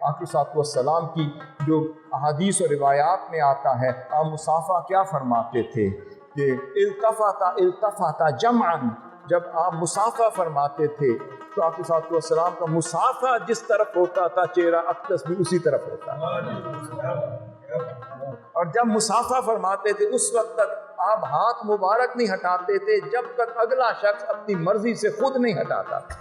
आक़ा सल्लल्लाहु अलैहि वसल्लम की जो अहादीस और रिवायात में आता है, आप मुसाफ़ा क्या फरमाते थे कि इल्तफ़ाता जमअन, जब आप मुसाफ़ा फरमाते थे तो आक़ा सल्लल्लाहु अलैहि वसल्लम का मुसाफ़ा जिस तरफ होता था चेहरा अक़दस भी उसी तरफ होता था। और जब मुसाफ़ा फरमाते थे उस वक्त तक आप हाथ मुबारक नहीं हटाते थे जब तक अगला शख्स अपनी मर्जी से खुद नहीं हटाता था।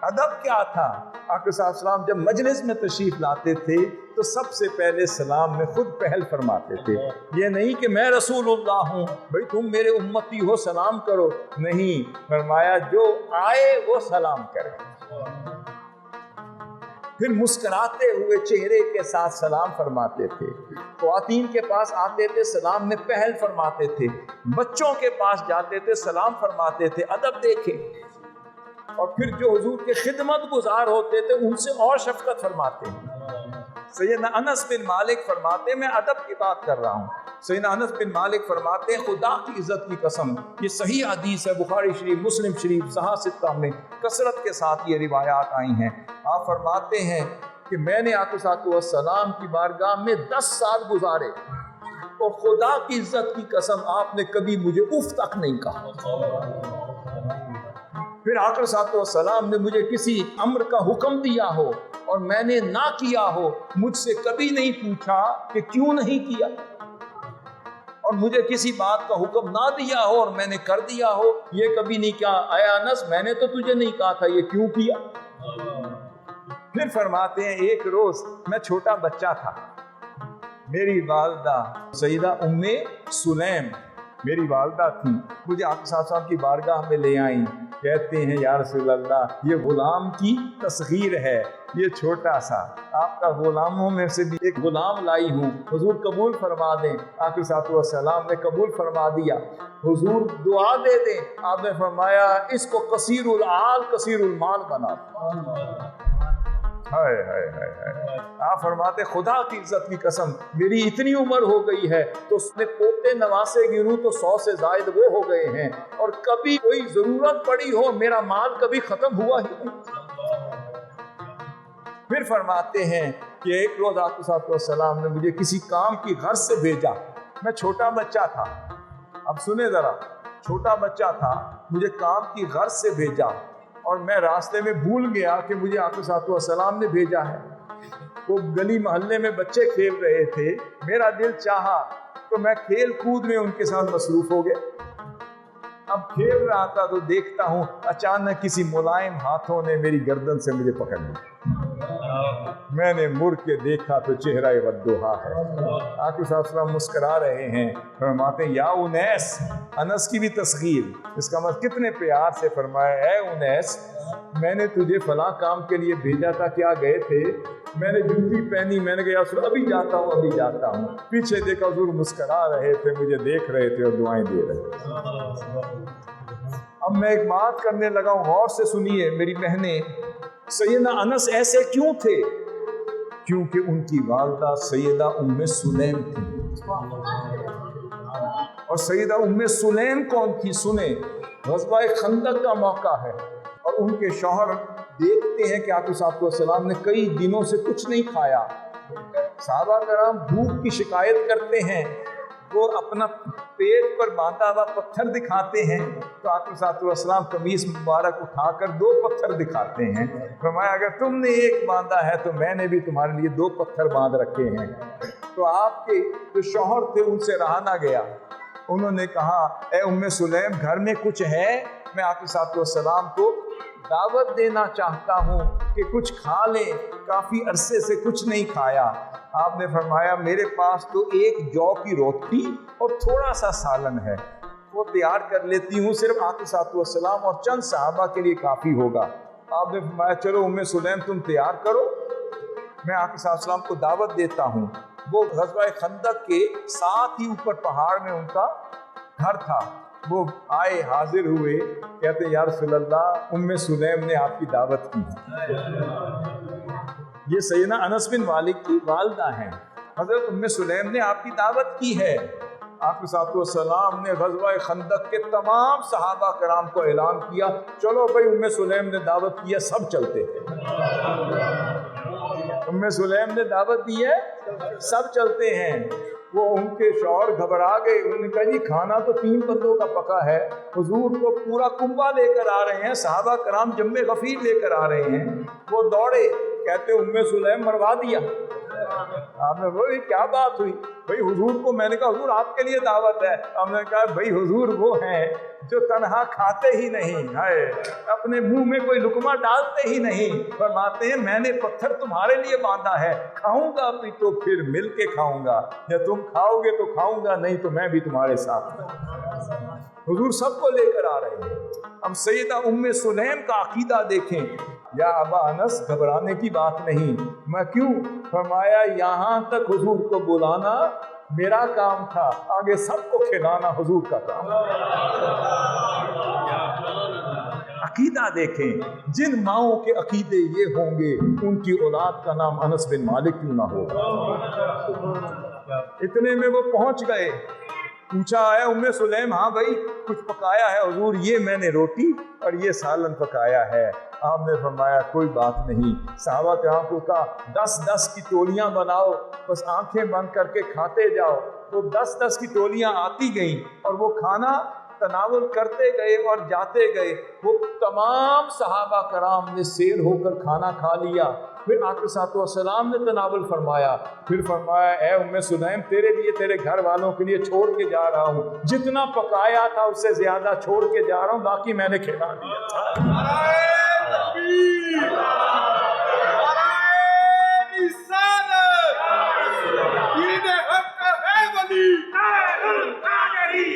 अदब क्या था? आक़ा सल्लल्लाहु अलैहि वसल्लम जब मजलिस में तशरीफ लाते थे तो सबसे पहले सलाम में खुद पहल फरमाते थे। ये नहीं कि मैं रसूलुल्लाह हूँ, भाई तुम मेरे उम्मती हो सलाम करो, नहीं, फरमाया जो आए वो सलाम करे। फिर मुस्कुराते हुए चेहरे के साथ सलाम फरमाते थे। ख्वातीन के पास आते थे सलाम में पहल फरमाते थे, बच्चों के पास जाते थे सलाम फरमाते थे। अदब देखें। और फिर जो हुजूर के खिदमत गुजार होते थे उनसे और शफकत फरमाते हैं। सैयदना अनस बिन मालिक फरमाते, मैं अदब की बात कर रहा हूँ, सैयदना अनस बिन मालिक फरमाते हैं खुदा की इज्जत की कसम, ये सही हदीस है, बुखारी शरीफ, मुस्लिम शरीफ, सहा सित्ता में कसरत के साथ ये रिवायात आई हैं। आप फरमाते हैं कि मैंने आक़ा सल्लल्लाहु अलैहि वसल्लम की बारगाह में 10 साल गुजारे और खुदा की इज्जत की कसम आपने कभी मुझे उफ तक नहीं कहा। फिर आक़ा सल्लल्लाहु अलैहि वसल्लम ने मुझे किसी अम्र का हुक्म दिया हो और मैंने ना किया हो, मुझसे कभी नहीं पूछा कि क्यों नहीं किया, और मुझे किसी बात का हुक्म ना दिया हो और मैंने कर दिया हो, ये कभी नहीं कहा आय अनस मैंने तो तुझे नहीं कहा था, ये क्यों किया। फिर फरमाते हैं एक रोज मैं छोटा बच्चा था, मेरी वालदा सईदा उम्मे सुलैम मेरी वालदा थी, मुझे आक़ा साहब की बारगाह में ले आई। कहते हैं या रसूल अल्लाह ये गुलाम की तस्गीर है, ये छोटा सा आपका गुलामों में से भी एक गुलाम लाई हूँ, हुजूर कबूल फरमा दें। आक़ा सल्लल्लाहु अलैहि वसल्लम ने कबूल फरमा दिया। हुजूर दुआ दे दें, आपने फरमाया इसको कसीरुल आल कसीरुल माल बना। हाय हाय हाय हाय। आप फरमाते खुदा की इज्जत की कसम मेरी इतनी उम्र हो गई है तो उसने पोते नवासे गिनूं तो 100 से जायद वो हो गए हैं, और कभी कोई जरूरत पड़ी हो मेरा माल कभी खत्म हुआ ही नहीं। फिर फरमाते हैं कि एक रोज आक़ा सल्लल्लाहु अलैहि वसल्लम ने मुझे किसी काम की गर्ज से भेजा, मैं छोटा बच्चा था, अब सुने जरा, छोटा बच्चा था, मुझे काम की गर्ज से भेजा और मैं रास्ते में भूल गया कि मुझे आक़ा सल्लल्लाहु अलैहि वसल्लम ने भेजा है। वो गली मोहल्ले में बच्चे खेल रहे थे, मेरा दिल चाहा तो मैं खेल कूद में उनके साथ मसरूफ हो गया। अब खेल रहा था तो देखता हूँ अचानक किसी मुलायम हाथों ने मेरी गर्दन से मुझे पकड़ लिया। मैंने मुड़ के देखा तो चेहरा वद्दुहा है। आक़ा सल्लल्लाहु अलैहि वसल्लम मुस्करा रहे हैं, फरमाते या उनैस, अनस की भी तस्गीर, इसका मतलब कितने प्यार से फरमाया है उनैस मैंने तुझे फलां काम के लिए भेजा था, क्या गए थे? मैंने जूती पहनी, मैंने कहा यार अभी जाता हूँ अभी जाता हूँ, पीछे देखा हुजूर मुस्करा रहे थे, मुझे देख रहे थे और दुआएं दे रहे थे। अब मैं एक बात करने लगा हूँ, गौर से सुनिए मेरी बहनें, सैयदना अनस ऐसे क्यों थे? क्योंकि उनकी वालदा सैयदा उम्मे सुलैम थी। और सैयदा उम्मे सुलैम कौन थी? सुने, ग़ज़वा खंदक का मौका है और उनके शौहर देखते हैं कि आक़ा सल्लल्लाहु अलैहि वसल्लम ने कई दिनों से कुछ नहीं खाया। सहाबा कराम भूख की शिकायत करते हैं, वो अपना पेट पर बांधा हुआ पत्थर दिखाते हैं तो आक़ा सल्लल्लाहु अलैहि वसल्लम कमीज मुबारक उठाकर 2 पत्थर दिखाते हैं। फरमाया अगर तुमने एक बांधा है तो मैंने भी तुम्हारे लिए 2 पत्थर बांध रखे हैं। तो आपके जो शौहर थे उनसे रहा ना गया, उन्होंने कहा ए उम्मे सुलैम घर में कुछ है, मैं आक़ा सल्लल्लाहु अलैहि वसल्लम को दावत देना चाहता हूँ कि कुछ खा लें, काफ़ी अरसे से कुछ नहीं खाया। आपने फरमाया मेरे पास तो एक जौ की रोटी और थोड़ा सा सालन है, वो तैयार कर लेती हूँ, सिर्फ आक़ा सल्लल्लाहु अलैहि वसल्लम और चंद सहाबा के लिए काफ़ी होगा। आपने फरमाया चलो उम्मे सुलैम तुम तैयार करो, मैं आक़ा सल्लल्लाहु अलैहि वसल्लम को दावत देता हूँ। वो ग़ज़वा खंदक के साथ ही ऊपर पहाड़ में उनका घर था, वो आए हाजिर हुए, कहते या रसूल अल्लाह उम्मे सुलैम ने आपकी दावत की। ये सैयदना अनस बिन मालिक की वालदा हैं, हज़रत उम्मे सुलैम ने आपकी दावत की है। आक़ा सलाम ने ग़ज़वा खंदक के तमाम सहाबा कराम को ऐलान किया, चलो भाई उम्मे सुलैम ने दावत की है, सब चलते हैं। उम्मे सुलैम ने दावत दी है, सब चलते हैं। वो उनके शौहर घबरा गए, उन्होंने कहा जी खाना तो 3 बंदों का पका है, हुजूर को पूरा कुंबा लेकर आ रहे हैं, सहाबा कराम जम्मे गफीर लेकर आ रहे हैं। वो दौड़े, कहते उम्मे सुलैम मरवा दिया। आपने बोली क्या बात हुई? भाई हुजूर को, मैंने कहा हुजूर आपके लिए दावत है। हमने कहा भाई हुजूर वो हैं जो तन्हा खाते ही नहीं है, अपने मुंह में कोई लुकमा डालते ही नहीं, फरमाते हैं मैंने पत्थर तुम्हारे लिए बांधा है, खाऊंगा भी तो फिर मिल के खाऊंगा, या तुम खाओगे तो खाऊंगा, नहीं तो मैं भी तुम्हारे साथ। हुजूर सबको लेकर आ रहे हैं। अब सैयदा उम्मे सुलैम का अकीदा देखें, या अबा अनस घबराने की बात नहीं। मैं क्यों? फरमाया यहाँ तक हुजूर को बुलाना मेरा काम था, आगे सबको खिलाना हुजूर का काम। अकीदा देखें, जिन माओं के अकीदे ये होंगे उनकी औलाद का नाम अनस बिन मालिक क्यों ना हो। इतने में वो पहुंच गए, पूछा है उम्मे सुलैम, हाँ भाई कुछ पकाया है हुजूर? ये मैंने रोटी और ये सालन पकाया है। आपने फरमाया कोई बात नहीं, सहाबा कराम को कहा 10-10 की टोलियां बनाओ, बस आंखें बंद करके खाते जाओ। तो 10-10 की टोलियां आती गईं और वो खाना तनावुल करते गए और जाते गए। वो तमाम सहाबा कराम ने सेर होकर खाना खा लिया। फिर आक़ा सलाम ने तनावुल फरमाया, फिर फरमाया ए उम्मे सुलैम तेरे लिए, तेरे घर वालों के लिए छोड़ के जा रहा हूँ, जितना पकाया था उससे ज़्यादा छोड़ के जा रहा हूँ, बाकी मैंने खिला दिया था।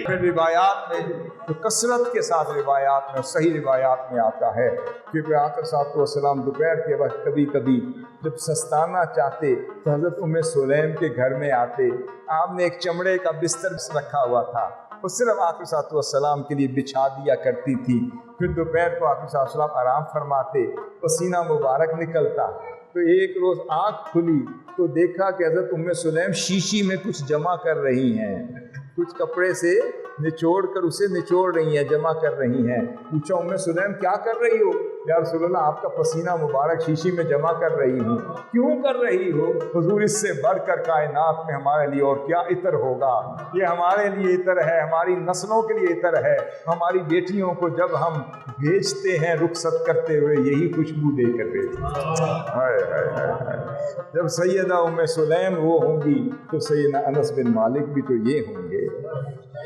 फिर रिवायात में तो कसरत के साथ रिवायात में, सही रिवायात में आता है कि आक़ा सलाम दोपहर के वक्त कभी कभी जब सस्ताना चाहते तो हज़रत उम्मे सुलैम के घर में आते। आपने एक चमड़े का बिस्तर रखा हुआ था, वो सिर्फ आक़ा सलाम के लिए बिछा दिया करती थी। फिर दोपहर को आक़ा सलाम आराम फरमाते, पसीना मुबारक निकलता। तो एक रोज़ आँख खुली तो देखा कि हज़रत उम्मे सुलैम शीशी में कुछ जमा कर रही हैं, कुछ कपड़े से निचोड़ कर उसे निचोड़ रही हैं, जमा कर रही हैं। पूछा उम्मे सुलैम क्या कर रही हो? या रसूलल्लाह आपका पसीना मुबारक शीशी में जमा कर रही हूँ। क्यों कर रही हो? हुजूर इससे बढ़कर कायनात में हमारे लिए और क्या इतर होगा, ये हमारे लिए इतर है, हमारी नस्लों के लिए इतर है। हमारी बेटियों को जब हम भेजते हैं रुखसत करते हुए यही खुशबू दे कर भेजते हैं। जब सैयदा उम्मे सुलैम वो होंगी तो सैयदना अनस बिन मालिक भी तो ये होंगे।